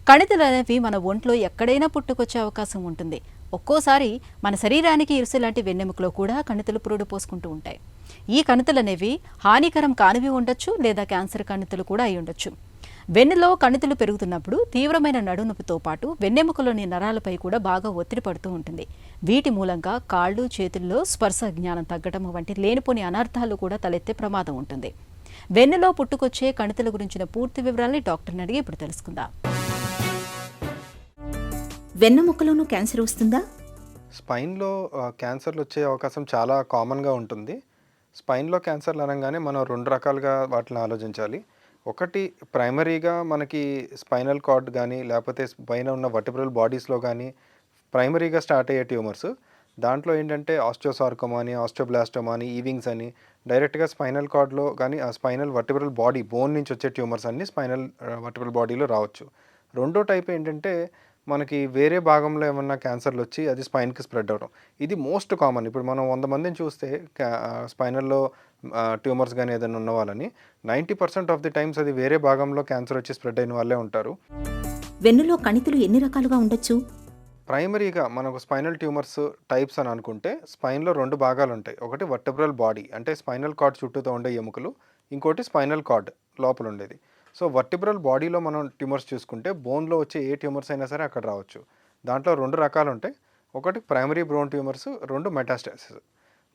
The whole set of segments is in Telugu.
కణితులనేవి మన ఒంట్లో ఎక్కడైనా పుట్టుకొచ్చే అవకాశం ఉంటుంది. ఒక్కోసారి మన శరీరానికి ఇరుసులాంటి వెన్నెముకలో కూడా కణితులు పురుడు పోసుకుంటూ ఉంటాయి. ఈ కణితులనేవి హానికరం కానివి ఉండొచ్చు, లేదా క్యాన్సర్ కణితులు కూడా అయి ఉండొచ్చు. వెన్నులో కణితులు పెరుగుతున్నప్పుడు తీవ్రమైన నడునొప్పితో పాటు వెన్నెముకలోని నరాలపై కూడా బాగా ఒత్తిడి పడుతూ ఉంటుంది. వీటి మూలంగా కాళ్ళు, చేతుల్లో స్పర్శ జ్ఞానం తగ్గడం వంటి లేనిపోని అనర్థాలు కూడా తలెత్తే ప్రమాదం ఉంటుంది. వెన్నులో పుట్టుకొచ్చే కణితుల గురించిన పూర్తి వివరాలని డాక్టర్ని అడిగి ఇప్పుడు తెలుసుకుందాం. వెన్నెముకలోనూ క్యాన్సర్ వస్తుందా? స్పైన్లో క్యాన్సర్లు వచ్చే అవకాశం చాలా కామన్గా ఉంటుంది. స్పైన్లో క్యాన్సర్లు అనగానే మనం రెండు రకాలుగా వాటిని ఆలోచించాలి. ఒకటి, ప్రైమరీగా మనకి స్పైనల్ కార్డ్ కానీ లేకపోతే పైన ఉన్న వర్టిబ్రల్ బాడీస్లో కానీ ప్రైమరీగా స్టార్ట్ అయ్యే ట్యూమర్స్. దాంట్లో ఏంటంటే ఆస్టియోసార్కోమా అని, ఆస్టియోబ్లాస్టోమా అని, ఈవింగ్స్ అని డైరెక్ట్గా స్పైనల్ కార్డ్లో కానీ ఆ స్పైనల్ వర్టిబ్రల్ బాడీ బోన్ నుంచి వచ్చే ట్యూమర్స్ అన్ని స్పైనల్ వర్టిబ్రల్ బాడీలో రావచ్చు. రెండో టైప్ ఏంటంటే మనకి వేరే భాగంలో ఏమన్నా క్యాన్సర్లు వచ్చి అది స్పైన్కి స్ప్రెడ్ అవ్వడం. ఇది మోస్ట్ కామన్. ఇప్పుడు మనం 100 మందిని చూస్తే స్పైనల్లో ట్యూమర్స్ కానీ ఏదైనా ఉన్న వాళ్ళని 90% ఆఫ్ ది టైమ్స్ అది వేరే భాగంలో క్యాన్సర్ వచ్చి స్ప్రెడ్ అయిన వాళ్ళే ఉంటారు. వెన్నులో కణితులు ఎన్ని రకాలుగా ఉండొచ్చు? ప్రైమరీగా మనకు స్పైనల్ ట్యూమర్స్ టైప్స్ అని అనుకుంటే స్పైన్లో 2 భాగాలు ఉంటాయి. ఒకటి వర్టిబ్రల్ బాడీ అంటే స్పైనల్ కార్డ్ చుట్టూతో ఉండే ఎముకలు, ఇంకోటి స్పైనల్ కార్డ్ లోపల ఉండేది. సో వర్టిబ్రల్ బాడీలో మనం ట్యూమర్స్ చూసుకుంటే బోన్లో వచ్చే ఏ ట్యూమర్స్ అయినా సరే అక్కడ రావచ్చు. దాంట్లో 2 రకాలు ఉంటాయి. ఒకటి ప్రైమరీ బ్రోన్ ట్యూమర్స్, 2 మెటాస్టాసిస్.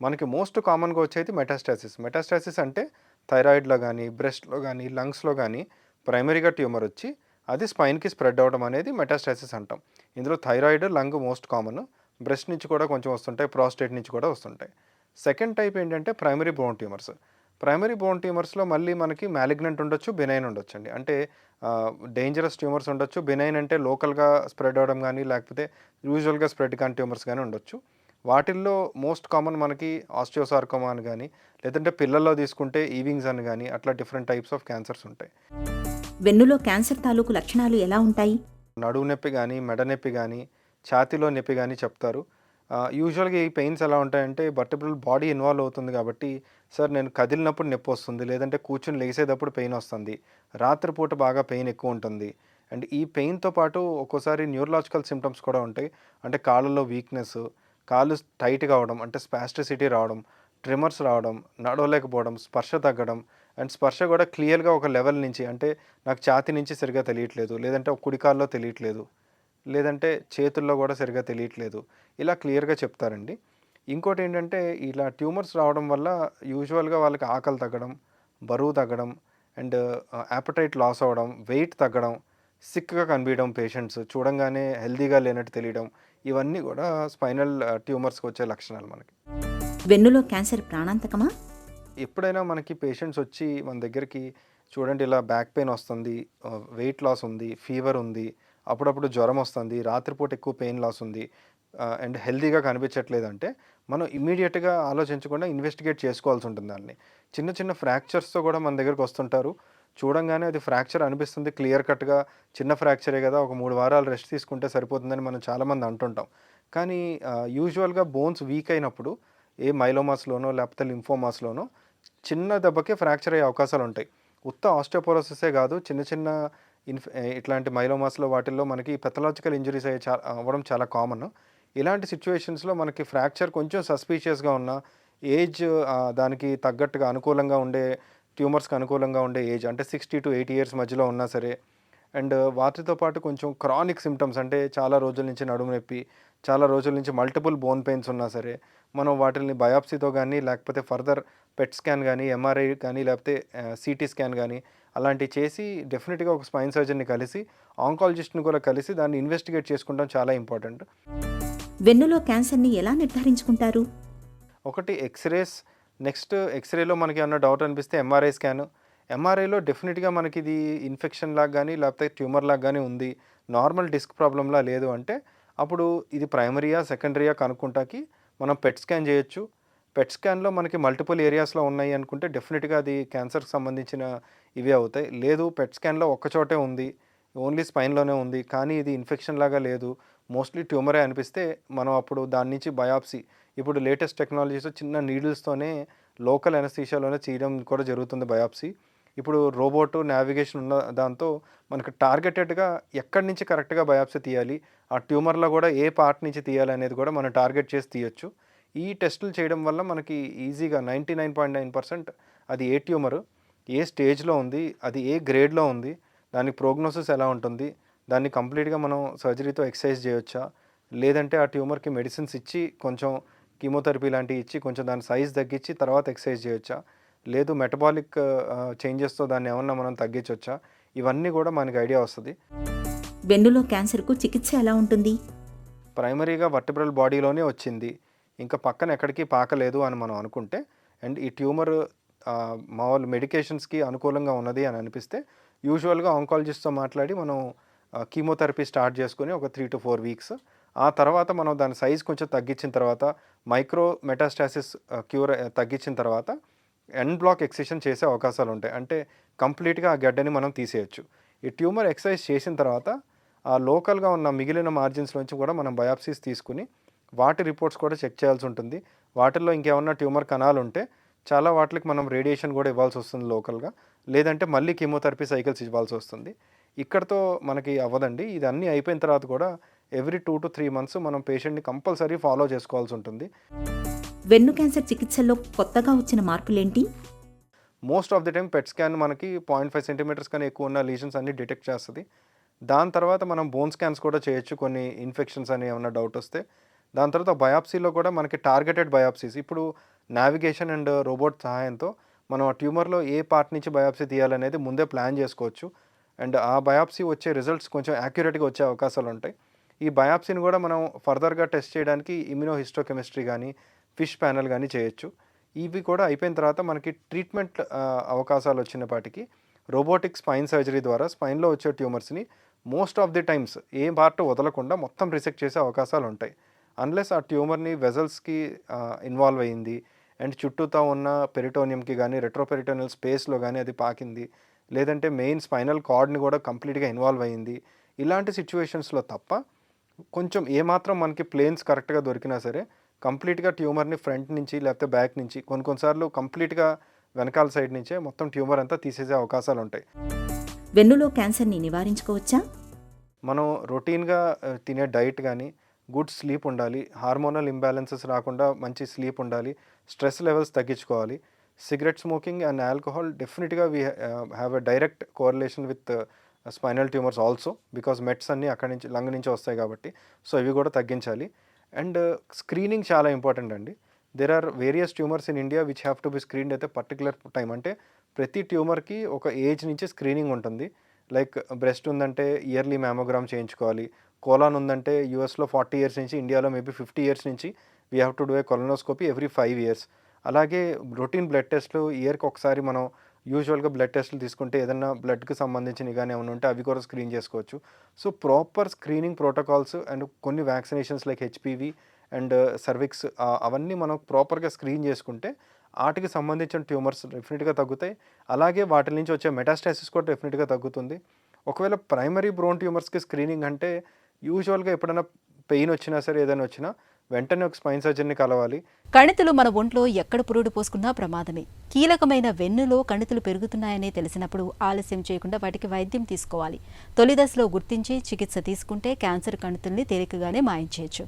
మనకి మోస్ట్ కామన్గా వచ్చేది మెటాస్టాసిస్. మెటాస్టాసిస్ అంటే థైరాయిడ్లో కానీ, బ్రెస్ట్లో కానీ, లంగ్స్లో కానీ ప్రైమరీగా ట్యూమర్ వచ్చి అది స్పైన్కి స్ప్రెడ్ అవ్వడం అనేది మెటాస్టాసిస్ అంటాం. ఇందులో thyroid, lung most common. Breast నుంచి కూడా కొంచెం వస్తుంటాయి, ప్రాస్టేట్ నుంచి కూడా వస్తుంటాయి. సెకండ్ టైప్ ఏంటంటే primary bone tumours. Primary bone ట్యూమర్స్లో మళ్ళీ మనకి మ్యాలిగ్నెంట్ ఉండొచ్చు, బెనైన్ ఉండొచ్చు అండి. అంటే డేంజరస్ ట్యూమర్స్ ఉండొచ్చు. బెనైన్ అంటే లోకల్గా స్ప్రెడ్ అవ్వడం కానీ లేకపోతే యూజువల్గా స్ప్రెడ్ కాని ట్యూమర్స్ కానీ ఉండొచ్చు. వాటిల్లో మోస్ట్ కామన్ మనకి ఆస్టియోసార్కోమా అని కానీ, లేదంటే పిల్లల్లో తీసుకుంటే ఈవింగ్స్ అని కానీ, అట్లా డిఫరెంట్ టైప్స్ ఆఫ్ క్యాన్సర్స్ ఉంటాయి. వెన్నులో క్యాన్సర్ తాలూకు లక్షణాలు ఎలా ఉంటాయి? నడువు నొప్పి కానీ, మెడ నొప్పి కానీ, ఛాతీలో నొప్పి కానీ చెప్తారు. యూజువల్గా ఈ పెయిన్స్ ఎలా ఉంటాయంటే వర్టిబ్రల్ బాడీ ఇన్వాల్వ్ అవుతుంది కాబట్టి, సార్ నేను కదిలినప్పుడు నొప్పి వస్తుంది, లేదంటే కూర్చుని లేసేటప్పుడు పెయిన్ వస్తుంది, రాత్రిపూట బాగా పెయిన్ ఎక్కువ ఉంటుంది. అండ్ ఈ పెయిన్తో పాటు ఒక్కోసారి న్యూరలాజికల్ సిమ్టమ్స్ కూడా ఉంటాయి. అంటే కాళ్ళలో వీక్నెస్, కాళ్ళు టైట్గా అవడం, అంటే స్పాస్టిసిటీ రావడం, ట్రిమర్స్ రావడం, నడవలేకపోవడం, స్పర్శ తగ్గడం. అండ్ స్పర్శ కూడా క్లియర్గా ఒక లెవెల్ నుంచి, అంటే నాకు ఛాతీ నుంచి సరిగ్గా తెలియట్లేదు, లేదంటే కుడి కాల్లో తెలియట్లేదు, లేదంటే చేతుల్లో కూడా సరిగ్గా తెలియట్లేదు, ఇలా క్లియర్గా చెప్తారండి. ఇంకోటి ఏంటంటే ఇలా ట్యూమర్స్ రావడం వల్ల యూజువల్గా వాళ్ళకి ఆకలి తగ్గడం, బరువు తగ్గడం, అండ్ యాపటైట్ లాస్ అవ్వడం, వెయిట్ తగ్గడం, సిక్గా కనిపించడం, పేషెంట్స్ చూడంగానే హెల్తీగా లేనట్టు తెలియడం, ఇవన్నీ కూడా స్పైనల్ ట్యూమర్స్కి వచ్చే లక్షణాలు. మనకి వెన్నులో క్యాన్సర్ ప్రాణాంతకమా? ఎప్పుడైనా మనకి పేషెంట్స్ వచ్చి మన దగ్గరికి చూడండి ఇలా బ్యాక్ పెయిన్ వస్తుంది, వెయిట్ లాస్ ఉంది, ఫీవర్ ఉంది, అప్పుడప్పుడు జ్వరం వస్తుంది, రాత్రిపూట ఎక్కువ పెయిన్ లాస్ ఉంది, అండ్ హెల్తీగా కనిపించట్లేదంటే మనం ఇమీడియట్గా ఆలోచించకుండా ఇన్వెస్టిగేట్ చేసుకోవాల్సి ఉంటుంది. దాన్ని చిన్న చిన్న ఫ్రాక్చర్స్తో కూడా మన దగ్గరకు వస్తుంటారు. చూడంగానే అది ఫ్రాక్చర్ అనిపిస్తుంది, క్లియర్ కట్గా చిన్న ఫ్రాక్చరే కదా, ఒక 3 వారాలు రెస్ట్ తీసుకుంటే సరిపోతుందని మనం చాలామంది అంటుంటాం. కానీ యూజువల్గా బోన్స్ వీక్ అయినప్పుడు ఏ మైలోమాస్లోనో లేకపోతే లింఫోమాస్లోనో చిన్న దెబ్బకే ఫ్రాక్చర్ అయ్యే అవకాశాలు ఉంటాయి. ఉత్త ఆస్టియోపోరోసిసే కాదు, చిన్న చిన్న ఇట్లాంటి మైలోమాస్లో వాటిల్లో మనకి పెథలాజికల్ ఇంజరీస్ అవ్వడం చాలా కామన్. ఇలాంటి సిచ్యువేషన్స్లో మనకి ఫ్రాక్చర్ కొంచెం సస్పీషియస్గా ఉన్న ఏజ్, దానికి తగ్గట్టుగా అనుకూలంగా ఉండే ట్యూమర్స్కి అనుకూలంగా ఉండే ఏజ్ అంటే 60 to 80 years మధ్యలో ఉన్నా సరే, అండ్ వాటితో పాటు కొంచెం క్రానిక్ సిమ్టమ్స్ అంటే చాలా రోజుల నుంచి నడుము నొప్పి, చాలా రోజుల నుంచి మల్టిపుల్ బోన్ పెయిన్స్ ఉన్నా సరే, మనం వాటిని బయాప్సీతో కానీ లేకపోతే ఫర్దర్ పెట్ స్కాన్ కానీ, ఎంఆర్ఐ కానీ, లేకపోతే సిటీ స్కాన్ కానీ అలాంటివి చేసి డెఫినెట్గా ఒక స్పైన్ సర్జన్ని కలిసి, ఆంకాలజిస్ట్ని కూడా కలిసి దాన్ని ఇన్వెస్టిగేట్ చేసుకుంటాం చాలా ఇంపార్టెంట్. వెన్నులో క్యాన్సర్ని ఎలా నిర్ధారించుకుంటారు? ఒకటి ఎక్స్రేస్. నెక్స్ట్ ఎక్స్రేలో మనకి ఏమన్నా డౌట్ అనిపిస్తే ఎంఆర్ఐ స్కాన్. ఎంఆర్ఐలో డెఫినెట్గా మనకి ఇది ఇన్ఫెక్షన్ లాగా కానీ లేకపోతే ట్యూమర్ లాగా కానీ ఉంది, నార్మల్ డిస్క్ ప్రాబ్లంలా లేదు అంటే అప్పుడు ఇది ప్రైమరీయా సెకండరీయా కనుక్కుంటాకి మనం పెట్ స్కాన్ చేయొచ్చు. పెట్ స్కాన్లో మనకి మల్టిపుల్ ఏరియాస్లో ఉన్నాయి అనుకుంటే డెఫినెట్గా అది క్యాన్సర్కి సంబంధించిన ఇవే అవుతాయి. లేదు పెట్ స్కాన్లో ఒక్కచోటే ఉంది, ఓన్లీ స్పైన్లోనే ఉంది, కానీ ఇది ఇన్ఫెక్షన్ లాగా లేదు, మోస్ట్లీ ట్యూమరే అనిపిస్తే మనం అప్పుడు దాని నుంచి బయాప్సీ, ఇప్పుడు లేటెస్ట్ టెక్నాలజీస్ చిన్న నీడిల్స్తోనే లోకల్ ఎనస్థీషియాలోనే చేయడం కూడా జరుగుతుంది బయాప్సీ. ఇప్పుడు రోబోట్ నావిగేషన్ ఉన్న దాంతో మనకు టార్గెటెడ్గా ఎక్కడి నుంచి కరెక్ట్గా బయాప్సీ తీయాలి, ఆ ట్యూమర్లో కూడా ఏ పార్ట్ నుంచి తీయాలి అనేది కూడా మనం టార్గెట్ చేసి తీయొచ్చు. ఈ టెస్టులు చేయడం వల్ల మనకి ఈజీగా 99.9% అది ఏ ట్యూమరు, ఏ స్టేజ్లో ఉంది, అది ఏ గ్రేడ్లో ఉంది, దాని ప్రోగ్నోసిస్ ఎలా ఉంటుంది, దాన్ని కంప్లీట్గా మనం సర్జరీతో ఎక్సైజ్ చేయొచ్చా, లేదంటే ఆ ట్యూమర్కి మెడిసిన్స్ ఇచ్చి కొంచెం కీమోథెరపీ లాంటివి ఇచ్చి కొంచెం దాని సైజ్ తగ్గించి తర్వాత ఎక్సైజ్ చేయొచ్చా, లేదు మెటబాలిక్ చేంజెస్తో దాన్ని ఏమన్నా మనం తగ్గించవచ్చా, ఇవన్నీ కూడా మనకి ఐడియా వస్తుంది. వెన్నులో క్యాన్సర్కు చికిత్స ఎలా ఉంటుంది? ప్రైమరీగా వర్టిబ్రల్ బాడీలోనే వచ్చింది, ఇంకా పక్కన ఎక్కడికి పాకలేదు అని మనం అనుకుంటే, అండ్ ఈ ట్యూమర్ మామూలు మెడికేషన్స్కి అనుకూలంగా ఉన్నది అని అనిపిస్తే యూజువల్గా ఆంకాలజిస్ట్తో మాట్లాడి మనం కీమోథెరపీ స్టార్ట్ చేసుకుని ఒక 3 to 4 వీక్స్, ఆ తర్వాత మనం దాని సైజ్ కొంచెం తగ్గించిన తర్వాత మైక్రో మెటాస్టాసిస్ క్యూర్ తగ్గించిన తర్వాత ఎండ్ బ్లాక్ ఎక్సిషన్ చేసే అవకాశాలు ఉంటాయి. అంటే కంప్లీట్గా ఆ గడ్డని మనం తీసేయచ్చు. ఈ ట్యూమర్ ఎక్సైజ్ చేసిన తర్వాత ఆ లోకల్గా ఉన్న మిగిలిన మార్జిన్స్ నుంచి కూడా మనం బయాప్సీస్ తీసుకుని వాటి రిపోర్ట్స్ కూడా చెక్ చేయాల్సి ఉంటుంది. వాటిల్లో ఇంకేమన్నా ట్యూమర్ కణాలు ఉంటే చాలా వాటికి మనం రేడియేషన్ కూడా ఇవ్వాల్సి వస్తుంది లోకల్గా, లేదంటే మళ్ళీ కీమోథెరపీ సైకిల్స్ ఇవ్వాల్సి వస్తుంది. ఇక్కడతో మనకి అవ్వదండి. ఇది అన్నీ అయిపోయిన తర్వాత కూడా ఎవ్రీ 2 to 3 months మనం పేషెంట్ని కంపల్సరీ ఫాలో చేసుకోవాల్సి ఉంటుంది. వెన్ను క్యాన్సర్ చికిత్సలో కొత్తగా వచ్చిన మార్పులేంటి? Most of the time PET scan మనకి 0.5 సెంటీమీటర్స్ కన్నా ఎక్కువ ఉన్న లీజన్స్ అన్ని డిటెక్ట్ చేస్తుంది. దాని తర్వాత మనం బోన్ స్కాన్స్ కూడా చేయొచ్చు కొన్ని ఇన్ఫెక్షన్స్ అని ఏమన్నా డౌట్ వస్తే. దాని తర్వాత బయాప్సీలో కూడా మనకి టార్గెటెడ్ బయాప్సీస్, ఇప్పుడు నావిగేషన్ అండ్ రోబోట్ సహాయంతో మనం ఆ ట్యూమర్లో ఏ పార్ట్ నుంచి బయాప్సీ తీయాలనేది ముందే ప్లాన్ చేసుకోవచ్చు. అండ్ ఆ బయాప్సీ వచ్చే రిజల్ట్స్ కొంచెం యాక్యురేట్గా వచ్చే అవకాశాలు ఉంటాయి. ఈ బయాప్సీని కూడా మనం ఫర్దర్గా టెస్ట్ చేయడానికి ఇమ్యూనోహిస్టోకెమిస్ట్రీ కానీ ఫిష్ ప్యానెల్ కానీ చేయొచ్చు. ఇవి కూడా అయిపోయిన తర్వాత మనకి ట్రీట్మెంట్ అవకాశాలు వచ్చినప్పటికీ రోబోటిక్ స్పైన్ సర్జరీ ద్వారా స్పైన్లో వచ్చే ట్యూమర్స్ని మోస్ట్ ఆఫ్ ది టైమ్స్ ఏ పార్ట్ వదలకుండా మొత్తం రిసెక్ట్ చేసే అవకాశాలు ఉంటాయి. అన్లెస్ ఆ ట్యూమర్ని వెజల్స్కి ఇన్వాల్వ్ అయ్యింది అండ్ చుట్టూతా ఉన్న పెరిటోనియంకి కానీ రెట్రోపెరిటోనియల్ స్పేస్లో కానీ అది పాకింది, లేదంటే మెయిన్ స్పైనల్ కార్డ్ని కూడా కంప్లీట్గా ఇన్వాల్వ్ అయ్యింది, ఇలాంటి సిచ్యువేషన్స్లో తప్ప కొంచెం ఏమాత్రం మనకి ప్లేన్స్ కరెక్ట్గా దొరికినా సరే కంప్లీట్గా ట్యూమర్ని ఫ్రంట్ నుంచి లేకపోతే బ్యాక్ నుంచి కొన్నిసార్లు కంప్లీట్గా వెనకాల సైడ్ నుంచే మొత్తం ట్యూమర్ అంతా తీసేసే అవకాశాలు ఉంటాయి. వెన్నులో క్యాన్సర్ని నివారించుకోవచ్చా? మనం రొటీన్గా తినే డైట్ కానీ, గుడ్ స్లీప్ ఉండాలి, హార్మోనల్ ఇంబ్యాలెన్సెస్ రాకుండా మంచి స్లీప్ ఉండాలి, స్ట్రెస్ లెవెల్స్ తగ్గించుకోవాలి. సిగరెట్ స్మోకింగ్ అండ్ ఆల్కహాల్ డెఫినెట్గా we have a direct correlation with spinal tumours also, because mets అన్నీ అక్కడి నుంచి లంగ్ నుంచి వస్తాయి కాబట్టి. సో ఇవి కూడా తగ్గించాలి. అండ్ స్క్రీనింగ్ చాలా ఇంపార్టెంట్ అండి. There are various tumours in India which have to be screened అయితే పర్టికులర్ టైం. అంటే ప్రతి ట్యూమర్కి ఒక ఏజ్ నుంచి స్క్రీనింగ్ ఉంటుంది. లైక్ బ్రెస్ట్ ఉందంటే ఇయర్లీ మ్యామోగ్రామ్ చేయించుకోవాలి, కోలాన్ ఉందంటే యూఎస్లో 40 years నుంచి, ఇండియాలో మేబీ 50 years నుంచి we have to do a colonoscopy every 5 years. అలాగే రొటీన్ బ్లడ్ టెస్ట్లు ఇయర్కి ఒకసారి మనం యూజువల్గా బ్లడ్ టెస్ట్లు తీసుకుంటే ఏదైనా బ్లడ్కి సంబంధించినవి కానీ ఏమైనా ఉంటే అవి కూడా స్క్రీన్ చేసుకోవచ్చు. So proper screening protocols and కొన్ని vaccinations like HPV and cervix అవన్నీ మనం ప్రాపర్గా స్క్రీన్ చేసుకుంటే వాటికి సంబంధించిన ట్యూమర్స్ డెఫినెట్గా తగ్గుతాయి. అలాగే వాటి నుంచి వచ్చే మెటాస్టాసిస్ కూడా డెఫినెట్గా తగ్గుతుంది. ఒకవేళ ప్రైమరీ బ్రోన్ ట్యూమర్స్కి స్క్రీనింగ్ అంటే యూజువల్గా ఎప్పుడైనా పెయిన్ వచ్చినా సరే ఏదైనా వచ్చినా వెంటనే ఒక స్పైన్ సర్జన్ని కలవాలి. కణితులు మన ఒంట్లో ఎక్కడ పురుడు పోసుకున్నా ప్రమాదమే. కీలకమైన వెన్నులో కణితులు పెరుగుతున్నాయని తెలిసినప్పుడు ఆలస్యం చేయకుండా వాటికి వైద్యం తీసుకోవాలి. తొలి దశలో గుర్తించి చికిత్స తీసుకుంటే క్యాన్సర్ కణితుల్ని తేలికగానే మాయం చేయొచ్చు.